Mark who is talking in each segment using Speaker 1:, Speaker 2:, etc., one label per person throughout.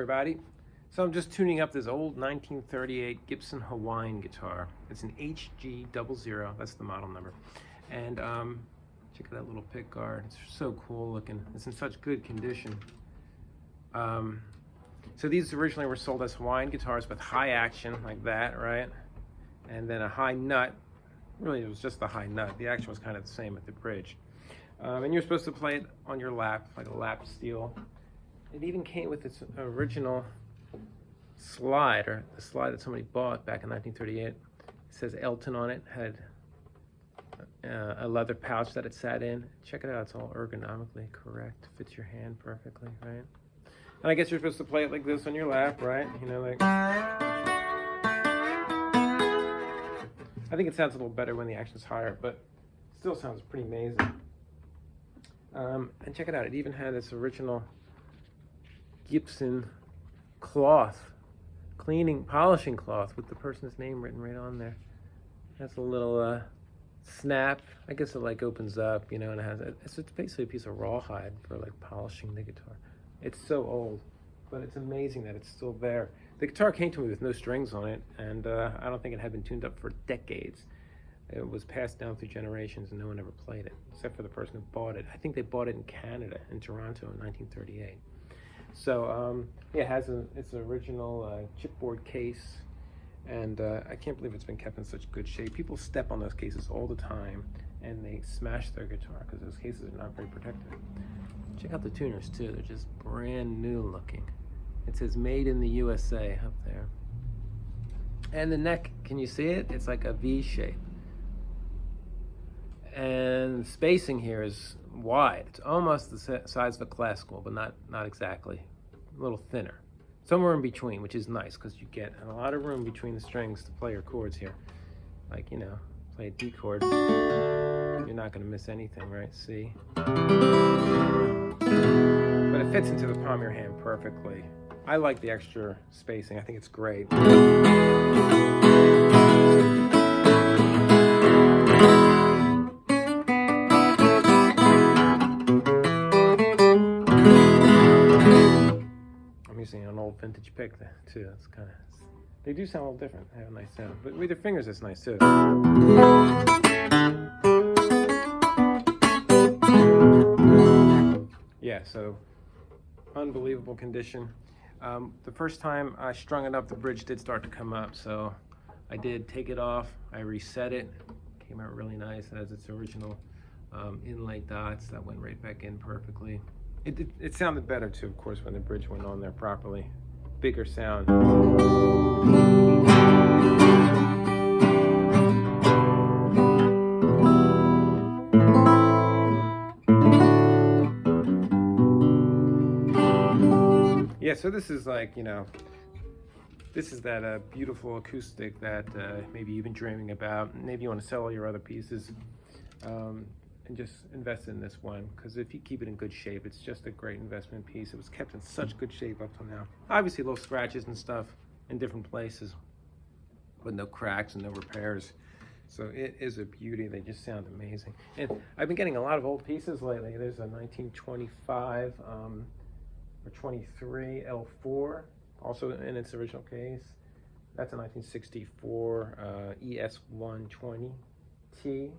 Speaker 1: everybody. So I'm just tuning up this old 1938 Gibson Hawaiian guitar. It's an HG-00, that's the model number. And check out that little pick guard. It's so cool looking. It's in such good condition. So these originally were sold as Hawaiian guitars with high action like that, right? And then a high nut. Really, it was just the high nut. The action was kind of the same at the bridge. And you're supposed to play it on your lap, like a lap steel. It even came with its original slide, or the slide that somebody bought back in 1938. It says Elton on it. Had a leather pouch that it sat in. Check it out, it's all ergonomically correct. Fits your hand perfectly, right? And I guess you're supposed to play it like this on your lap, right? You know, like... I think it sounds a little better when the action's higher, but still sounds pretty amazing. And check it out, it even had its original Gibson cloth, polishing cloth with the person's name written right on there. That's a little snap. I guess it like opens up, you know, and it has it's basically a piece of rawhide for like polishing the guitar. It's so old, but it's amazing that it's still there. The guitar came to me with no strings on it, and I don't think it had been tuned up for decades. It was passed down through generations, and no one ever played it, except for the person who bought it. I think they bought it in Canada, in Toronto, in 1938. So, yeah, it has its original chipboard case, and I can't believe it's been kept in such good shape. People step on those cases all the time, and they smash their guitar, because those cases are not very protected. Check out the tuners, too. They're just brand new looking. It says made in the USA up there. And the neck, can you see it? It's like a V shape. And the spacing here is wide. It's almost the size of a classical, but not exactly. A little thinner. Somewhere in between, which is nice because you get a lot of room between the strings to play your chords here. Like, you know, play a D chord. You're not going to miss anything, right? C. But it fits into the palm of your hand perfectly. I like the extra spacing. I think it's great. I'm using an old vintage pick too. It's kind of, they do sound a little different. They have a nice sound, but with your fingers, it's nice too. Yeah, so unbelievable condition. The first time I strung it up, the bridge did start to come up, so I did take it off. I reset it. Came out really nice. It has its original inlay dots that went right back in perfectly. It sounded better too, of course, when the bridge went on there properly. Bigger sound. Yeah, so this is like, you know, this is that beautiful acoustic that maybe you've been dreaming about. Maybe you want to sell all your other pieces and just invest in this one, because if you keep it in good shape, it's just a great investment piece. It was kept in such good shape up till now. Obviously little scratches and stuff in different places, but no cracks and no repairs. So it is a beauty. They just sound amazing. And I've been getting a lot of old pieces lately. There's a 1925 or 23 L4, also in its original case. That's a 1964 ES120T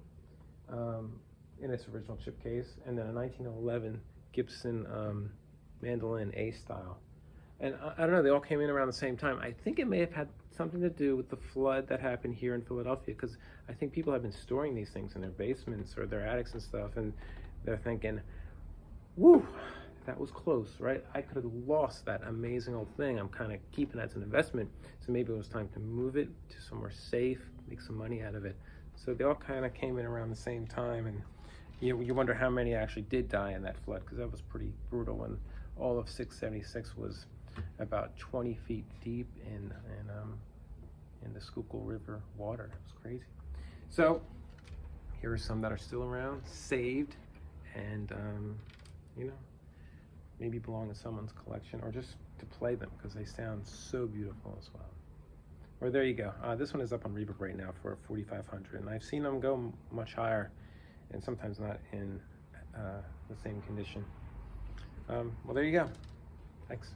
Speaker 1: in its original chip case, and then a 1911 Gibson mandolin A style. And I don't know, they all came in around the same time. I think it may have had something to do with the flood that happened here in Philadelphia, because I think people have been storing these things in their basements or their attics and stuff, and they're thinking, woo, that was close, right? I could have lost that amazing old thing. I'm kind of keeping it as an investment, so maybe it was time to move it to somewhere safe, make some money out of it. So they all kind of came in around the same time, and you wonder how many actually did die in that flood, because that was pretty brutal, and all of 676 was about 20 feet deep in the Schuylkill River water. It was crazy. So here are some that are still around, saved, and you know, maybe belong in someone's collection, or just to play them because they sound so beautiful as well. Or there you go. This one is up on Reverb right now for 4,500, and I've seen them go much higher, and sometimes not in the same condition. Well, there you go. Thanks.